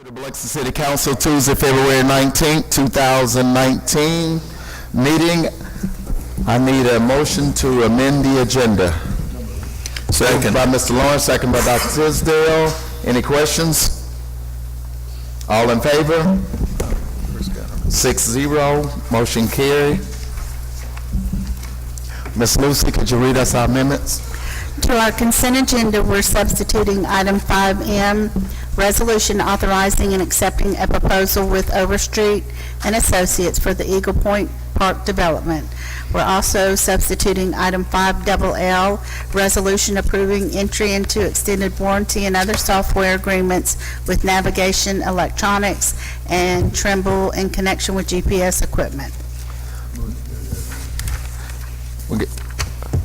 The Biloxi City Council Tuesday, February 19th, 2019 meeting. I need a motion to amend the agenda. Second by Mr. Lawrence, second by Dr. Tisdale. Any questions? All in favor? 6-0, motion carried. Ms. Lucy, could you read us our amendments? To our consent agenda, we're substituting item 5M, resolution authorizing and accepting a proposal with Overstreet and Associates for the Eagle Point Park development. We're also substituting item 5LL, resolution approving entry into extended warranty and other software agreements with Navigation Electronics and Trimble in connection with GPS equipment.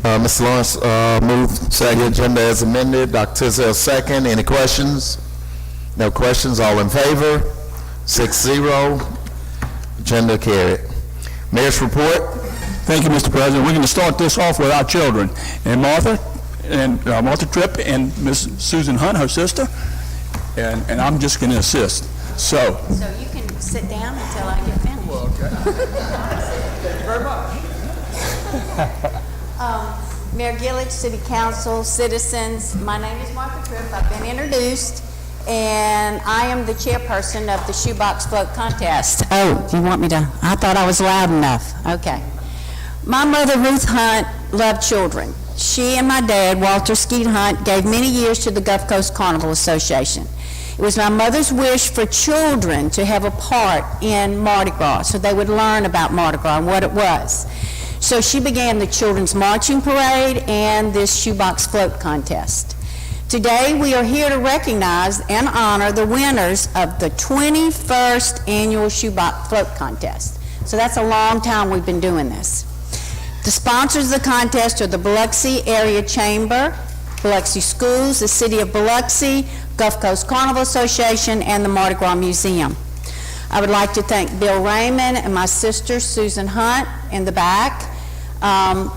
Mr. Lawrence, move second agenda as amended. Dr. Tisdale second. Any questions? No questions. All in favor? 6-0. Agenda carried. Mayor's report. Thank you, Mr. President. We're going to start this off with our children. And Martha Tripp and Miss Susan Hunt, her sister, and I'm just going to assist. So you can sit down until I get finished. Well, okay. Thank you very much. Mayor Gillett, City Council, citizens, my name is Martha Tripp. I've been introduced, and I am the chairperson of the Shoebox Float Contest. Oh, you want me to? I thought I was loud enough. Okay. My mother, Ruth Hunt, loved children. She and my dad, Walter Skeet Hunt, gave many years to the Gulf Coast Carnival Association. It was my mother's wish for children to have a part in Mardi Gras, so they would learn about Mardi Gras and what it was. So she began the Children's Marching Parade and this Shoebox Float Contest. Today we are here to recognize and honor the winners of the 21st Annual Shoebox Float Contest. So that's a long time we've been doing this. The sponsors of the contest are the Biloxi Area Chamber, Biloxi Schools, the City of Biloxi, Gulf Coast Carnival Association, and the Mardi Gras Museum. I would like to thank Bill Raymond and my sister Susan Hunt in the back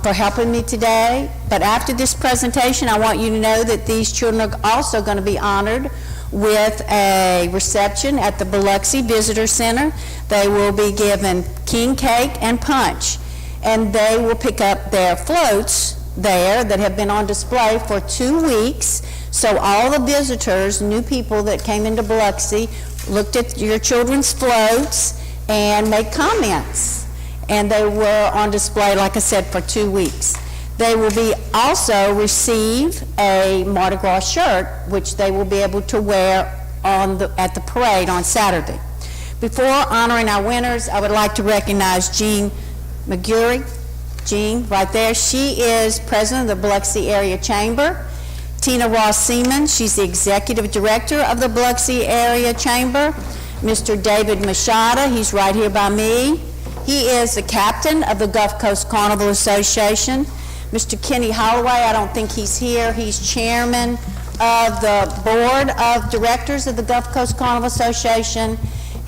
for helping me today. But after this presentation, I want you to know that these children are also going to be honored with a reception at the Biloxi Visitor Center. They will be given king cake and punch, and they will pick up their floats there that have been on display for 2 weeks. So all the visitors, new people that came into Biloxi, looked at your children's floats and made comments. And they were on display, like I said, for 2 weeks. They will be also receive a Mardi Gras shirt, which they will be able to wear at the parade on Saturday. Before honoring our winners, I would like to recognize Jean McGurry. Jean, right there. She is president of the Biloxi Area Chamber. Tina Ross Seaman, she's the executive director of the Biloxi Area Chamber. Mr. David Machada, he's right here by me. He is the captain of the Gulf Coast Carnival Association. Mr. Kenny Holloway, I don't think he's here. He's chairman of the board of directors of the Gulf Coast Carnival Association.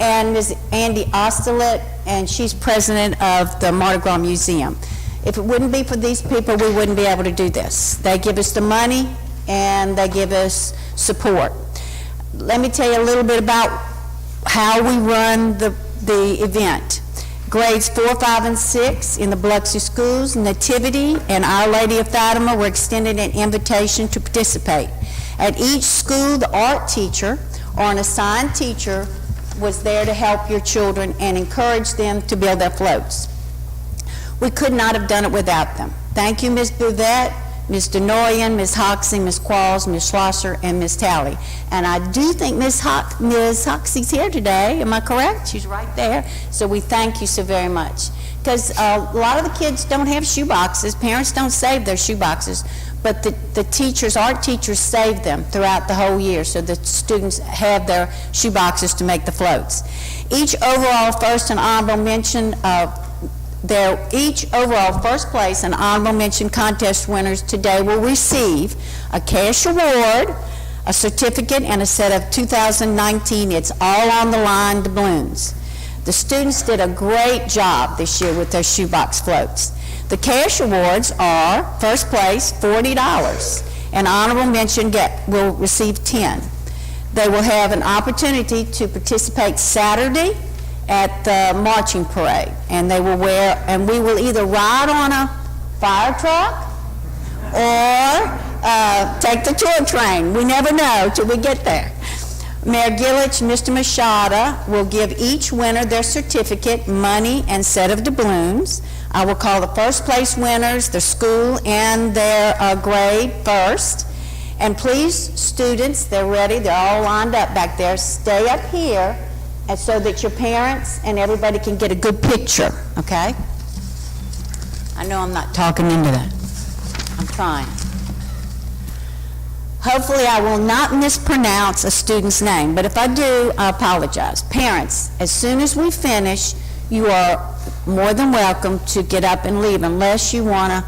And Ms. Andy Ostelet, and she's president of the Mardi Gras Museum. If it wouldn't be for these people, we wouldn't be able to do this. They give us the money and they give us support. Let me tell you a little bit about how we run the event. Grades 4, 5, and 6 in the Biloxi schools, Nativity and Our Lady of Fatima were extended an invitation to participate. At each school, the art teacher or an assigned teacher was there to help your children and encourage them to build their floats. We could not have done it without them. Thank you, Ms. Bouvette, Ms. Denoyan, Ms. Hoxie, Ms. Qualls, Ms. Schlosser, and Ms. Talley. And I do think Ms. Hoxie's here today. Am I correct? She's right there. So we thank you so very much. Because a lot of the kids don't have shoe boxes. Parents don't save their shoe boxes. But the teachers, art teachers, save them throughout the whole year so the students have their shoe boxes to make the floats. Each overall first and honorable mention each overall first place and honorable mention contest winners today will receive a cash award, a certificate, and a set of 2019 It's All on the Line doubloons. The students did a great job this year with their shoebox floats. The cash awards are first place $40 and honorable mention will receive $10. They will have an opportunity to participate Saturday at the marching parade, and they will and we will either ride on a fire truck or take the tour train. We never know till we get there. Mayor Gillich and Mr. Machada will give each winner their certificate, money, and set of doubloons. I will call the first place winners, their school, and their grade first. And please, students, they're ready, they're all lined up back there. Stay up here and so that your parents and everybody can get a good picture, okay? I know I'm not talking into that. I'm trying. Hopefully I will not mispronounce a student's name, but if I do, I apologize. Parents, as soon as we finish, you are more than welcome to get up and leave unless you want to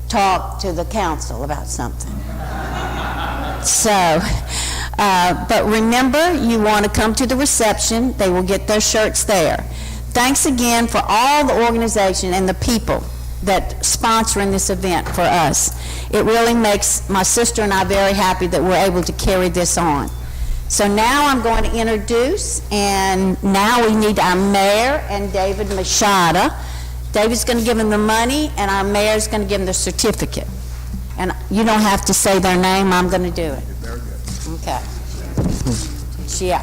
talk to the council about something. So, but remember, you want to come to the reception. They will get their shirts there. Thanks again for all the organization and the people that sponsoring this event for us. It really makes my sister and I very happy that we're able to carry this on. So now I'm going to introduce, and now we need our mayor and David Machada. David's going to give him the money, and our mayor's going to give him the certificate. And you don't have to say their name, I'm going to do it. Very good. Okay. Yeah.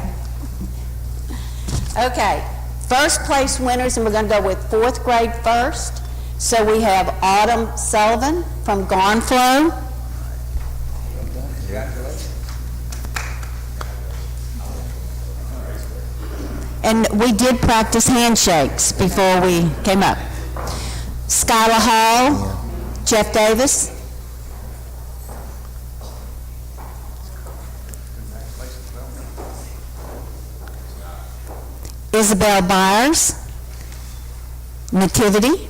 Okay, first place winners, and we're going to go with fourth grade first. So we have Autumn Sullivan from Garnflow. And we did practice handshakes before we came up. Skylar Hall, Jeff Davis. Isabel Byers, Nativity.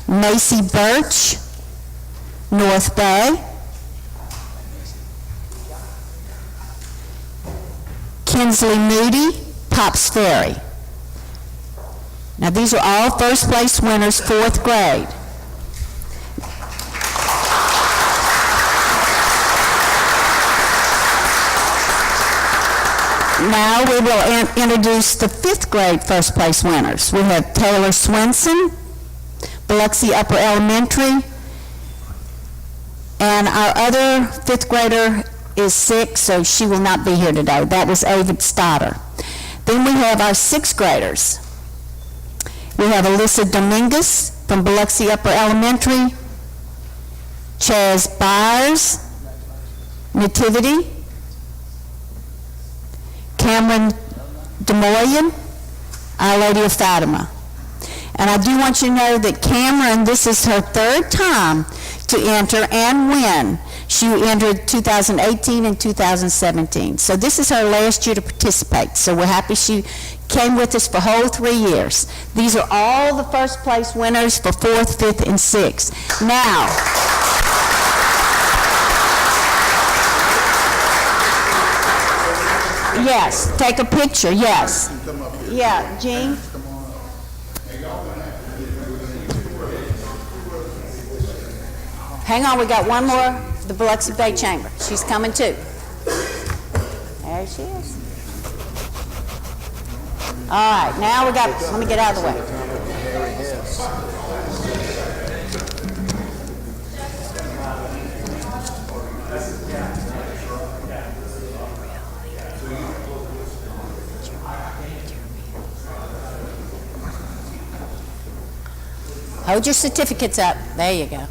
Macy Birch, North Bay. Kinsley Moody, Pops Ferry. Now these are all first place winners, fourth grade. Now we will introduce the fifth grade first place winners. We have Taylor Swenson, Biloxi Upper Elementary, and our other fifth grader is sick, so she will not be here today. That was Avid's daughter. Then we have our sixth graders. We have Alyssa Dominguez from Biloxi Upper Elementary, Chaz Byers, Nativity, Cameron DeMoyen, Our Lady of Fatima. And I do want you to know that Cameron, this is her third time to enter and win. She entered 2018 and 2017. So this is her last year to participate. So we're happy she came with us for whole 3 years. These are all the first place winners for 4th, 5th, and 6th. Now, yes, take a picture, yes. Yeah, Jean? Hang on, we got one more, the Biloxi Bay Chamber. She's coming too. There she is. All right, now we got, let me get out of the way. Hold your certificates up. There you go.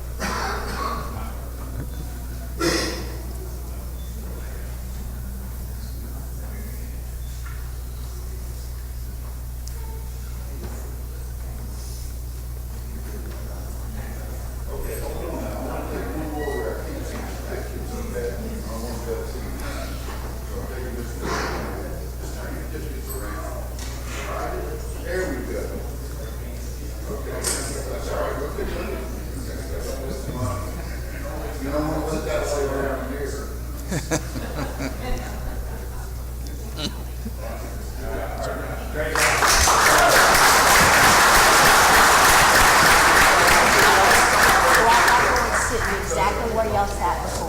Exactly where y'all sat before.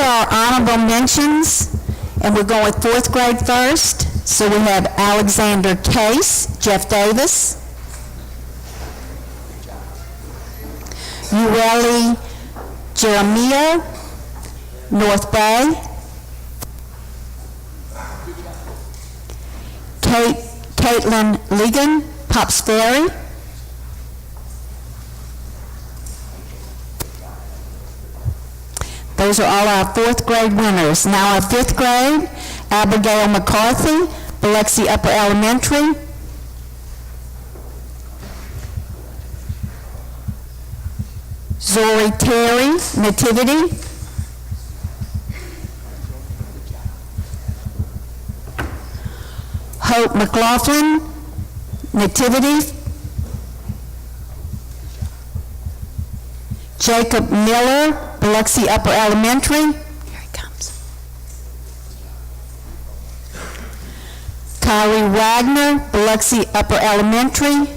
are honorable mentions, and we're going with fourth grade first. So we have Alexander Case, Jeff Davis, Ureli Jeremiah, North Bay, Caitlin Ligon, Pops Ferry, those are all our fourth grade winners. Now our fifth grade, Abigail McCarthy, Biloxi Upper Elementary, Zori Terry, Nativity, Hope McLaughlin, Nativity, Jacob Miller, Biloxi Upper Elementary. Here he comes. Kylie Wagner, Biloxi Upper Elementary.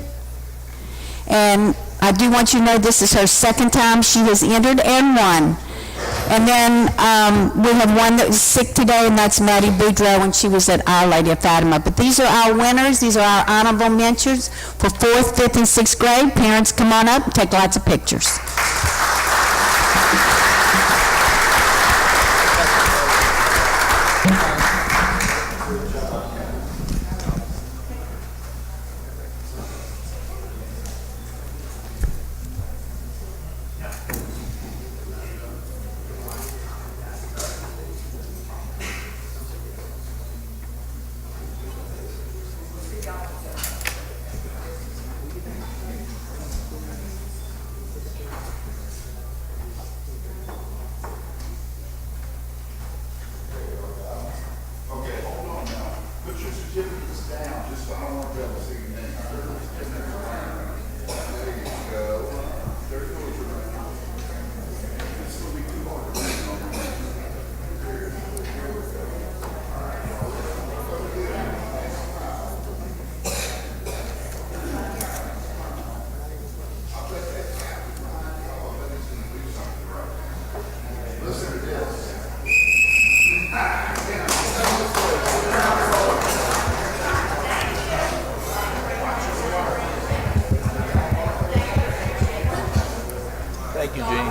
And I do want you to know this is her second time she has entered and won. And then we have one that was sick today, and that's Maddie Boudreau, and she was at Our Lady of Fatima. But these are our winners. These are our honorable mentions for 4th, 5th, and 6th grade. Parents, come on up and take lots of pictures. Thank you, Jean.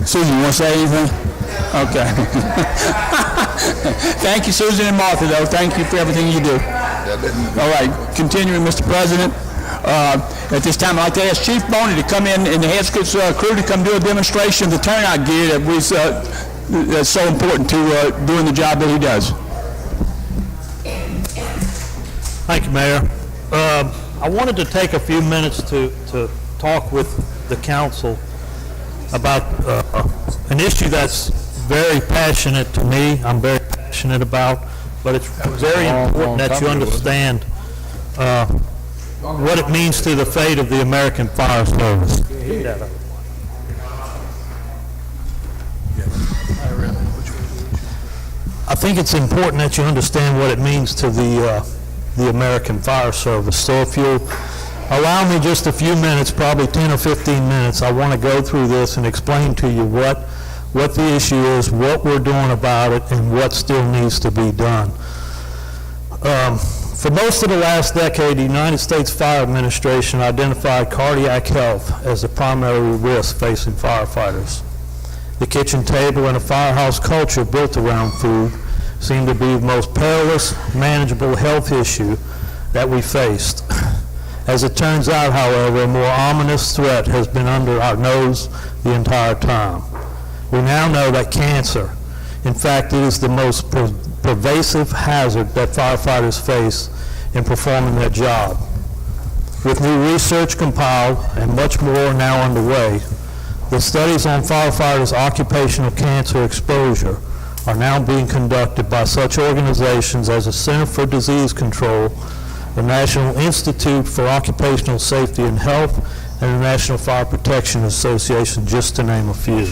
Susan, you want to say anything? Okay. Thank you, Susan and Martha, though. Thank you for everything you do. All right, continuing, Mr. President. At this time, I'd like to ask Chief Boney to come in and the head school crew to come do a demonstration of the turnout gear that was that's so important to doing the job that he does. Thank you, Mayor. I wanted to take a few minutes to talk with the council about an issue that's very passionate to me. I'm very passionate about, but it's very important that you understand what it means to the fate of the American Fire Service. I think it's important that you understand what it means to the American Fire Service. So if you'll allow me just a few minutes, probably 10 or 15 minutes, I want to go through this and explain to you what the issue is, what we're doing about it, and what still needs to be done. For most of the last decade, the United States Fire Administration identified cardiac health as the primary risk facing firefighters. The kitchen table and a firehouse culture built around food seemed to be the most perilous, manageable health issue that we faced. As it turns out, however, a more ominous threat has been under our nose the entire time. We now know that cancer, in fact, it is the most pervasive hazard that firefighters face in performing their job. With new research compiled and much more now underway, the studies on firefighters' occupational cancer exposure are now being conducted by such organizations as the Center for Disease Control, the National Institute for Occupational Safety and Health, and the National Fire Protection Association, just to name a few.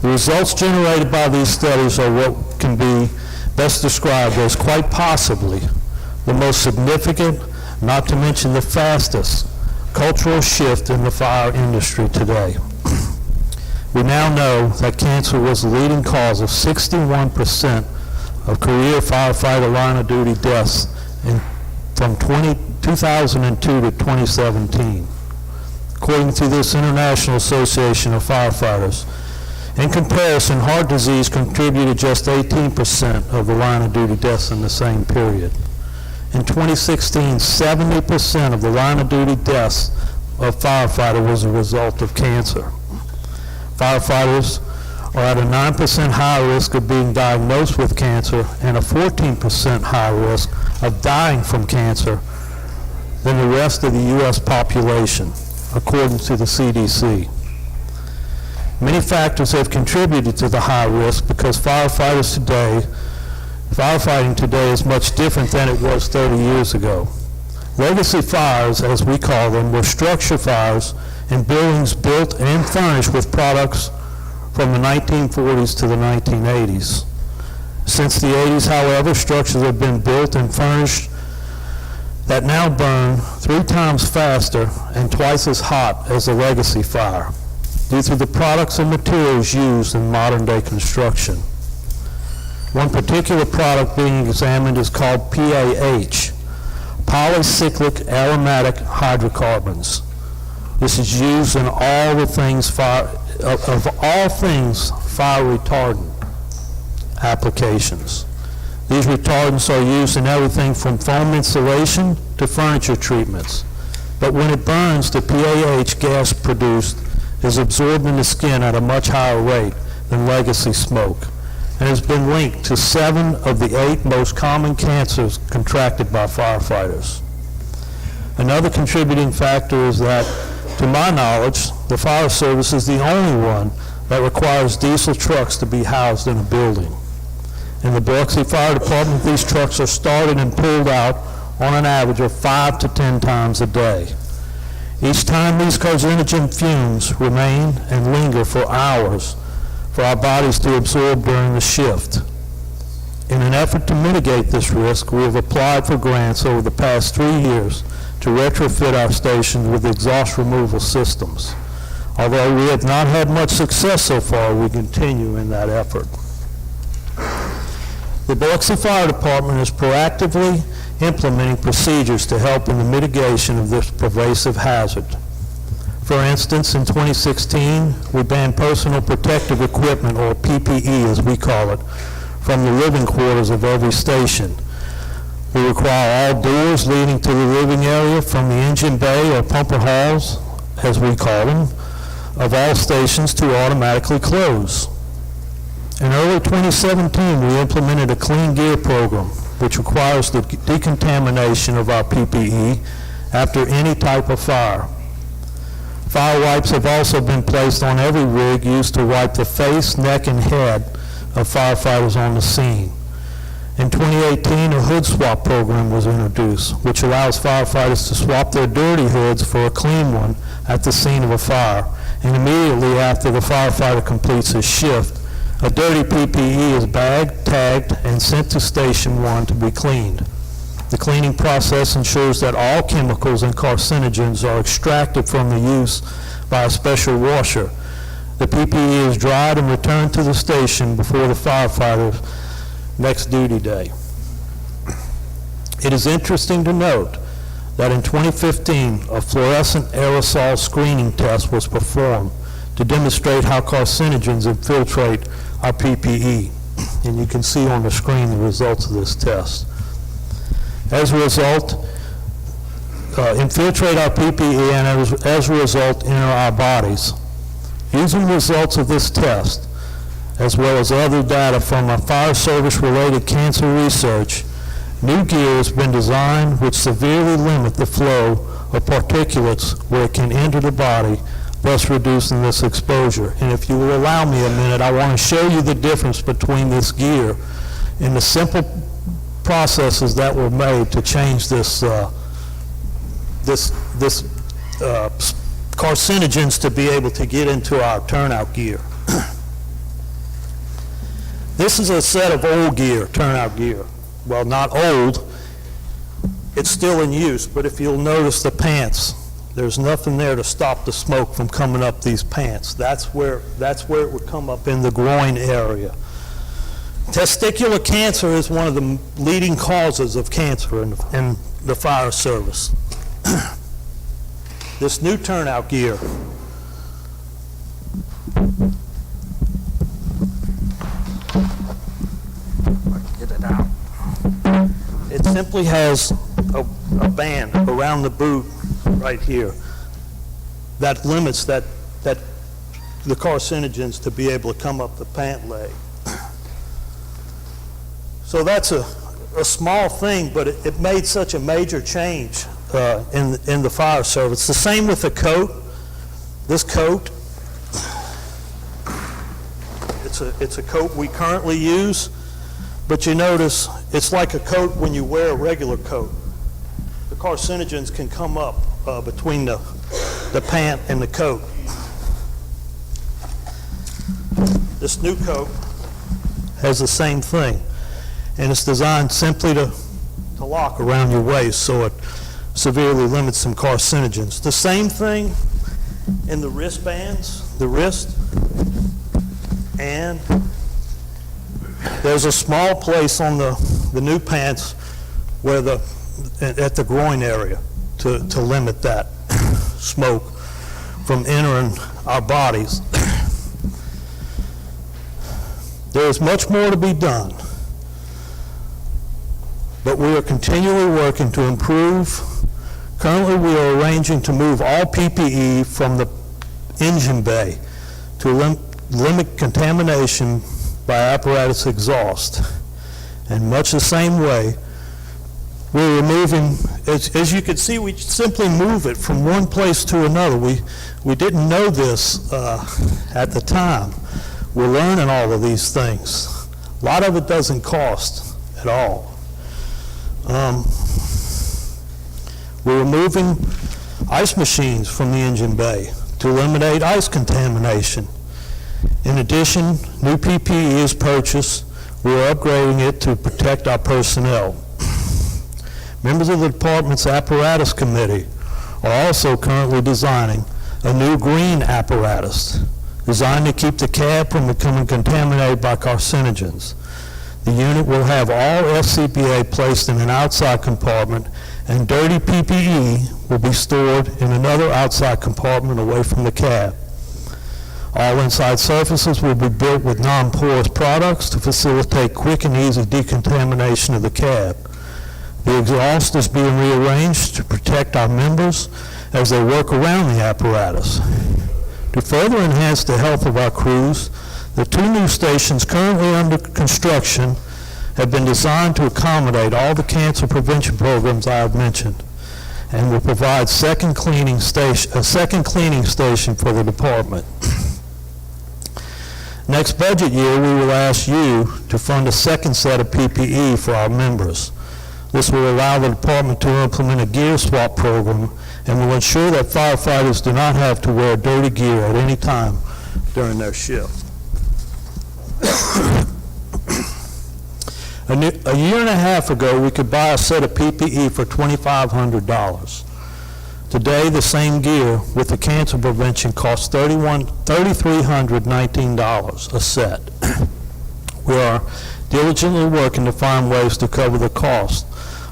The results generated by these studies are what can be best described as quite possibly the most significant, not to mention the fastest, cultural shift in the fire industry today. We now know that cancer was the leading cause of 61% of career firefighter line of duty deaths from 2002 to 2017. According to this International Association of Firefighters, in comparison, heart disease contributed just 18% of the line of duty deaths in the same period. In 2016, 70% of the line of duty deaths of firefighters was a result of cancer. Firefighters are at a 9% higher risk of being diagnosed with cancer and a 14% higher risk of dying from cancer than the rest of the U.S. population, according to the CDC. Many factors have contributed to the high risk because firefighting today is much different than it was 30 years ago. Legacy fires, as we call them, were structure fires in buildings built and furnished with products from the 1940s to the 1980s. Since the 80s, however, structures have been built and furnished that now burn 3 times faster and twice as hot as a legacy fire due to the products and materials used in modern-day construction. One particular product being examined is called PAH, polycyclic aromatic hydrocarbons. This is used in all things fire retardant applications. These retardants are used in everything from foam insulation to furniture treatments. But when it burns, the PAH gas produced is absorbed in the skin at a much higher rate than legacy smoke, and has been linked to 7 of the 8 most common cancers contracted by firefighters. Another contributing factor is that, to my knowledge, the fire service is the only one that requires diesel trucks to be housed in a building. In the Biloxi Fire Department, these trucks are started and pulled out on an average of 5 to 10 times a day. Each time these carcinogen fumes remain and linger for hours for our bodies to absorb during the shift. In an effort to mitigate this risk, we have applied for grants over the past 3 years to retrofit our stations with exhaust removal systems. Although we have not had much success so far, we continue in that effort. The Biloxi Fire Department is proactively implementing procedures to help in the mitigation of this pervasive hazard. For instance, in 2016, we banned personal protective equipment, or PPE as we call it, from the living quarters of every station. We require all doors leading to the living area from the engine bay or pumper halls, as we call them, of all stations to automatically close. In early 2017, we implemented a clean gear program, which requires the decontamination of our PPE after any type of fire. Fire wipes have also been placed on every rig used to wipe the face, neck, and head of firefighters on the scene. In 2018, a hood swap program was introduced, which allows firefighters to swap their dirty hoods for a clean one at the scene of a fire, and immediately after the firefighter completes his shift, a dirty PPE is bagged, tagged, and sent to Station 1 to be cleaned. The cleaning process ensures that all chemicals and carcinogens are extracted from the use by a special washer. The PPE is dried and returned to the station before the firefighter's next duty day. It is interesting to note that in 2015, a fluorescent aerosol screening test was performed to demonstrate how carcinogens infiltrate our PPE. And you can see on the screen the results of this test. As a result, infiltrate our PPE and as a result enter our bodies. Using the results of this test, as well as other data from our fire service-related cancer research, new gear has been designed which severely limit the flow of particulates where it can enter the body, thus reducing this exposure. And if you will allow me a minute, I want to show you the difference between this gear and the simple processes that were made to change this carcinogens to be able to get into our turnout gear. This is a set of old gear, turnout gear. Well, not old, it's still in use, but if you'll notice the pants, there's nothing there to stop the smoke from coming up these pants. That's where it would come up in the groin area. Testicular cancer is one of the leading causes of cancer in the fire service. This new turnout gear, get it out. It simply has a band around the boot right here that limits the carcinogens to be able to come up the pant leg. So that's a small thing, but it made such a major change in the fire service. The same with the coat. This coat, it's a coat we currently use, but you notice it's like a coat when you wear a regular coat. The carcinogens can come up between the pant and the coat. This new coat has the same thing, and it's designed simply to lock around your waist, so it severely limits some carcinogens. The same thing in the wristbands, the wrist, and there's a small place on the new pants where at the groin area to limit that smoke from entering our bodies. There is much more to be done, but we are continually working to improve. Currently, we are arranging to move all PPE from the engine bay to limit contamination by apparatus exhaust. And much the same way, we're removing, as you can see, we simply move it from one place to another. We didn't know this at the time. We're learning all of these things. A lot of it doesn't cost at all. We're removing ice machines from the engine bay to eliminate ice contamination. In addition, new PPE is purchased. We're upgrading it to protect our personnel. Members of the department's apparatus committee are also currently designing a new green apparatus designed to keep the cab from becoming contaminated by carcinogens. The unit will have all FCPA placed in an outside compartment, and dirty PPE will be stored in another outside compartment away from the cab. All inside surfaces will be built with non-porous products to facilitate quick and easy decontamination of the cab. The exhaust is being rearranged to protect our members as they work around the apparatus. To further enhance the health of our crews, the two new stations currently under construction have been designed to accommodate all the cancer prevention programs I have mentioned, and will provide a second cleaning station for the department. Next budget year, we will ask you to fund a second set of PPE for our members. This will allow the department to implement a gear swap program and will ensure that firefighters do not have to wear dirty gear at any time during their shift. A year and a half ago, we could buy a set of PPE for $2,500. Today, the same gear with the cancer prevention costs $3,319 a set. We are diligently working to find ways to cover the cost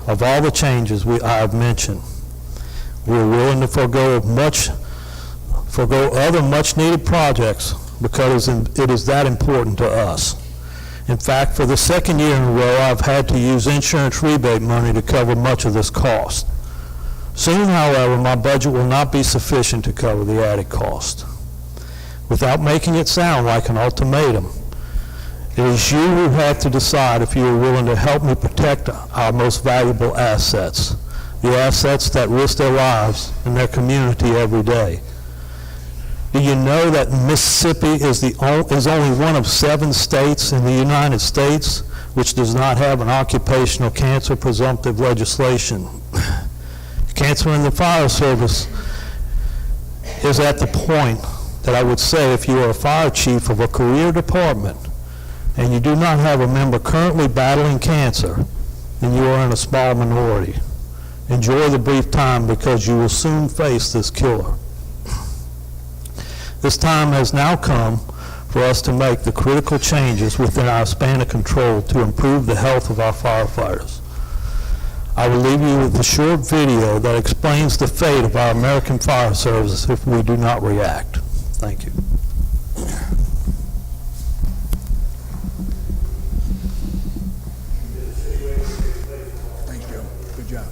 of all the changes I have mentioned. We are willing to forego other much-needed projects because it is that important to us. In fact, for the second year in a row, I've had to use insurance rebate money to cover much of this cost. Soon, however, my budget will not be sufficient to cover the added cost. Without making it sound like an ultimatum, it is you who have to decide if you are willing to help me protect our most valuable assets, the assets that risk their lives and their community every day. Do you know that Mississippi is only one of 7 states in the United States which does not have an occupational cancer presumptive legislation? Cancer in the fire service is at the point that I would say if you are a fire chief of a career department and you do not have a member currently battling cancer, then you are in a small minority. Enjoy the brief time because you will soon face this killer. This time has now come for us to make the critical changes within our span of control to improve the health of our firefighters. I will leave you with a short video that explains the fate of our American fire service if we do not react. Thank you. Thanks, Joe. Good job.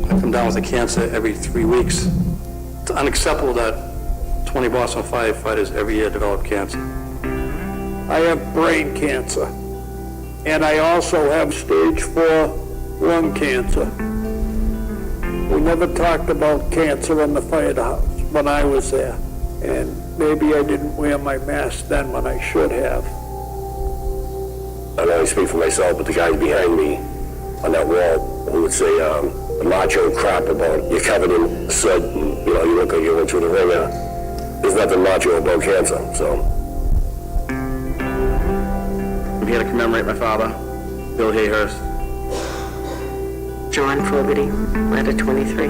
Come down with a cancer every 3 weeks. It's unacceptable that 20 Boston firefighters every year develop cancer. I have brain cancer, and I also have stage 4 lung cancer. We never talked about cancer in the firehouse when I was there, and maybe I didn't wear my mask then when I should have. I don't only speak for myself, but the guys behind me on that wall who would say the macho crap about you're covered in soot and you look like you went through the ringer. There's nothing macho about cancer, so. I'm here to commemorate my father, Bill Hayhurst. John Fogarty, Ladder 23.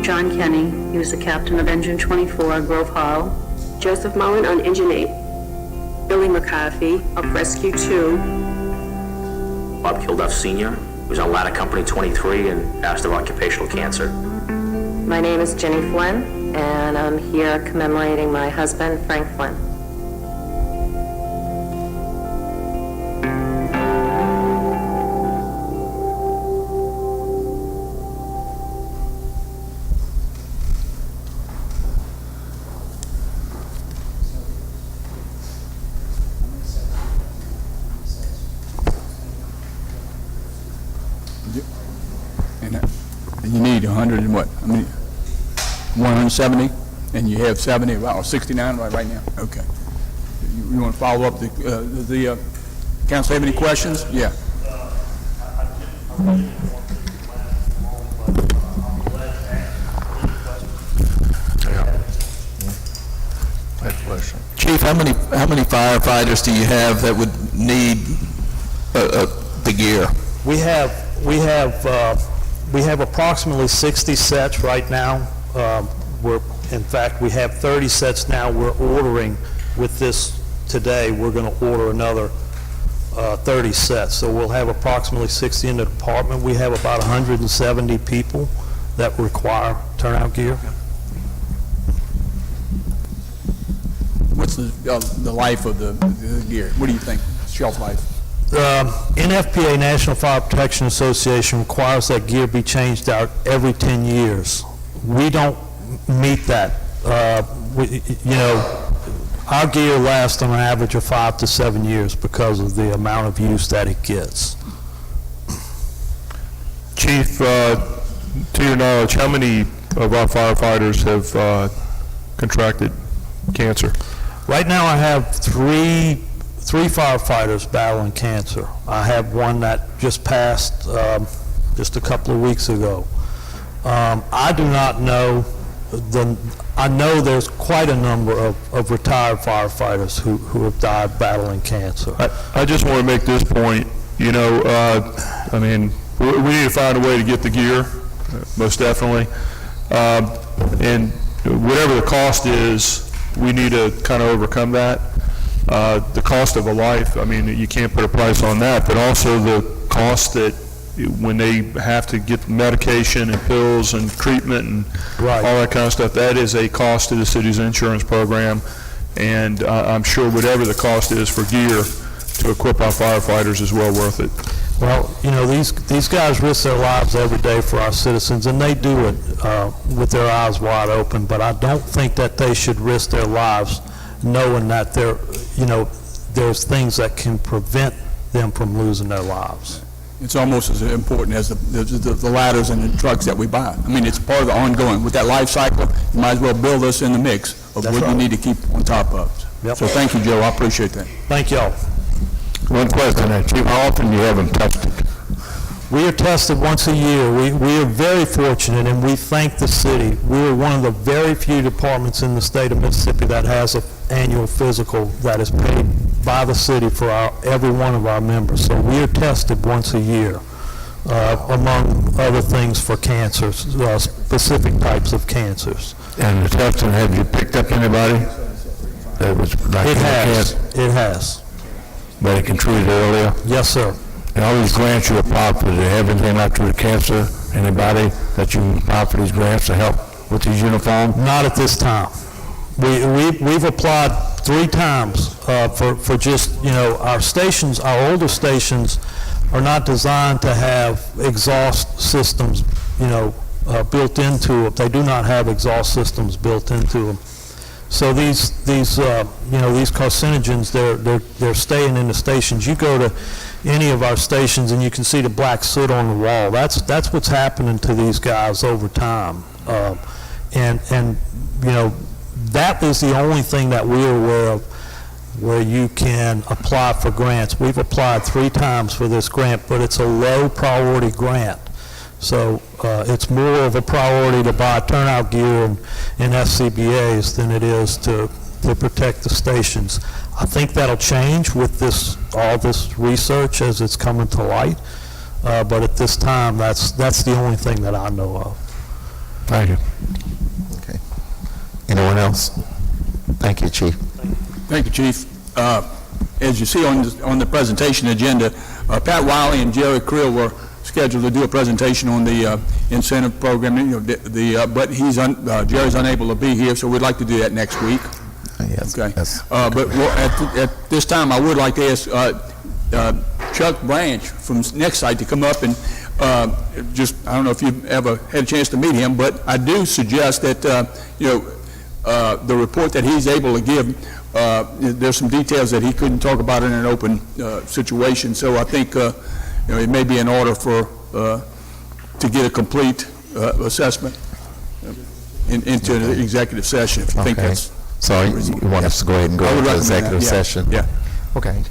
John Kenny, he was the captain of Engine 24, Grove Hall. Joseph Mullen on Engine 8. Billy McCarthy of Rescue 2. Bob Kilduff Sr., who was on Ladder Company 23 and passed of occupational cancer. My name is Jenny Flynn, and I'm here commemorating my husband, Frank Flynn. And you need 100 and what? I mean, 170, and you have 70, or 69 right now? Okay. You want to follow up the council have any questions? Yeah. Chief, how many firefighters do you have that would need the gear? We have approximately 60 sets right now. In fact, we have 30 sets now. We're ordering with this today. We're going to order another 30 sets. So we'll have approximately 60 in the department. We have about 170 people that require turnout gear. What's the life of the gear? What do you think? Shelf life? NFPA, National Fire Protection Association, requires that gear be changed out every 10 years. We don't meet that. Our gear lasts on an average of 5 to 7 years because of the amount of use that it gets. Chief, to your knowledge, how many of our firefighters have contracted cancer? Right now, I have three firefighters battling cancer. I have one that just passed just a couple of weeks ago. I do not know I know there's quite a number of retired firefighters who have died battling cancer. I just want to make this point. We need to find a way to get the gear, most definitely. And whatever the cost is, we need to kind of overcome that. The cost of a life, you can't put a price on that, but also the cost that when they have to get medication and pills and treatment and all that kind of stuff, that is a cost to the city's insurance program. And I'm sure whatever the cost is for gear to equip our firefighters is well worth it. Well, these guys risk their lives every day for our citizens, and they do it with their eyes wide open, but I don't think that they should risk their lives knowing that there's things that can prevent them from losing their lives. It's almost as important as the ladders and the trucks that we buy. It's part of the ongoing. With that life cycle, you might as well build us in the mix of what you need to keep on top of. Yep. So thank you, Joe. I appreciate that. Thank y'all. One question, Chief, how often do you have them tested? We are tested once a year. We are very fortunate, and we thank the city. We are one of the very few departments in the state of Mississippi that has an annual physical that is paid by the city for every one of our members. So we are tested once a year, among other things for cancer, specific types of cancers. And the testing, have you picked up anybody that was like It has. But it can treat it earlier? Yes, sir. And all these grants you apply for, do you have anything like with cancer? Anybody that you apply for these grants to help with these uniforms? Not at this time. We've applied 3 times for just, our stations, our older stations are not designed to have exhaust systems, built into them. They do not have exhaust systems built into them. So these carcinogens, they're staying in the stations. You go to any of our stations and you can see the black soot on the wall. That's what's happening to these guys over time. That is the only thing that we're aware of where you can apply for grants. We've applied 3 times for this grant, but it's a low priority grant. So it's more of a priority to buy turnout gear and FCBAs than it is to protect the stations. I think that'll change with all this research as it's coming to light. But at this time, that's the only thing that I know of. Thank you. Okay. Anyone else? Thank you, Chief. Thank you, Chief. As you see on the presentation agenda, Pat Wiley and Jerry Creel were scheduled to do a presentation on the incentive program, but Jerry's unable to be here, so we'd like to do that next week. Yes. Okay. Yes. But at this time, I would like to ask Chuck Branch from Nextsite to come up and I don't know if you've ever had a chance to meet him, but I do suggest that the report that he's able to give, there's some details that he couldn't talk about in an open situation. So I think it may be in order to get a complete assessment into the executive session, if you think that's... So you want us to go ahead and go into executive session? Yeah. Okay.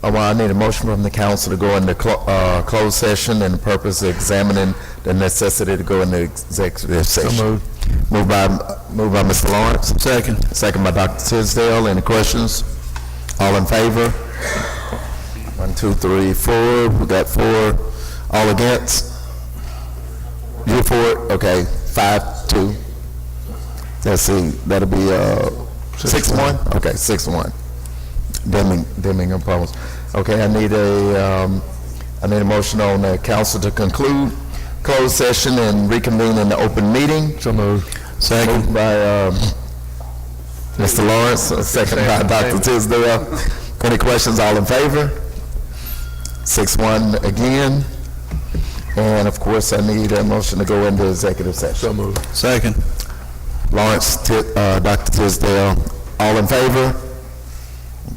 I need a motion from the council to go into closed session and the purpose of examining the necessity to go into executive session. So moved. Moved by Mr. Lawrence. Second. Second by Dr. Tisdale. Any questions? All in favor? 1, 2, 3, 4. We got 4. All against? You're for it? Okay. 5-2. Let's see. That'll be 6-1. Okay, 6-1. Dimming opposed. Okay, I need a motion on the council to conclude closed session and reconvene in the open meeting. So moved. Second. Moved by Mr. Lawrence, second by Dr. Tisdale. Any questions, all in favor? 6-1 again. And of course, I need a motion to go into executive session. So moved. Second. Lawrence, Dr. Tisdale, all in favor?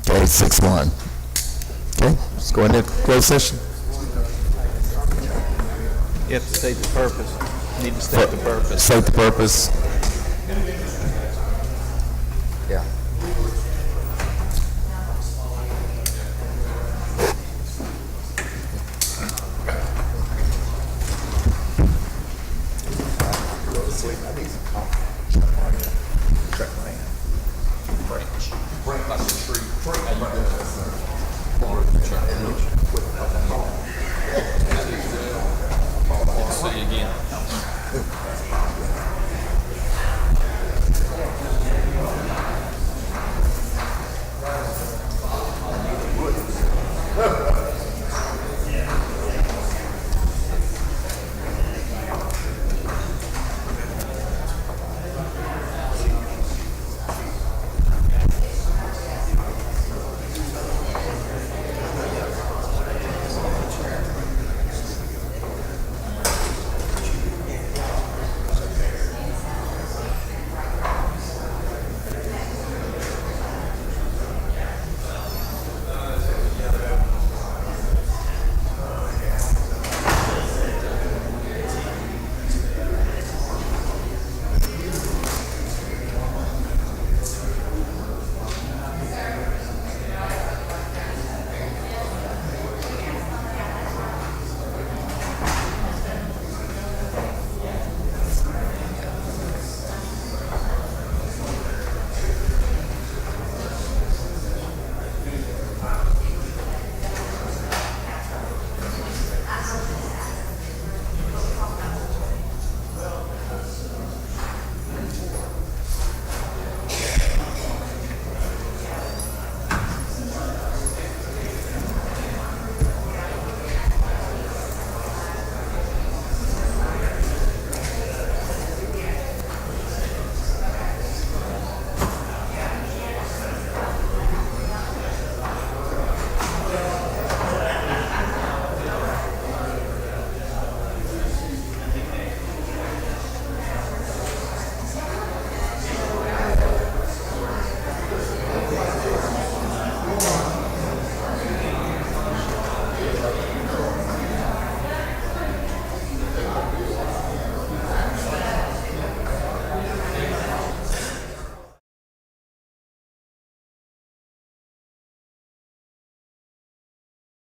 Okay, 6-1. Okay, let's go into closed session. You have to state the purpose. You need to state the purpose. State the purpose.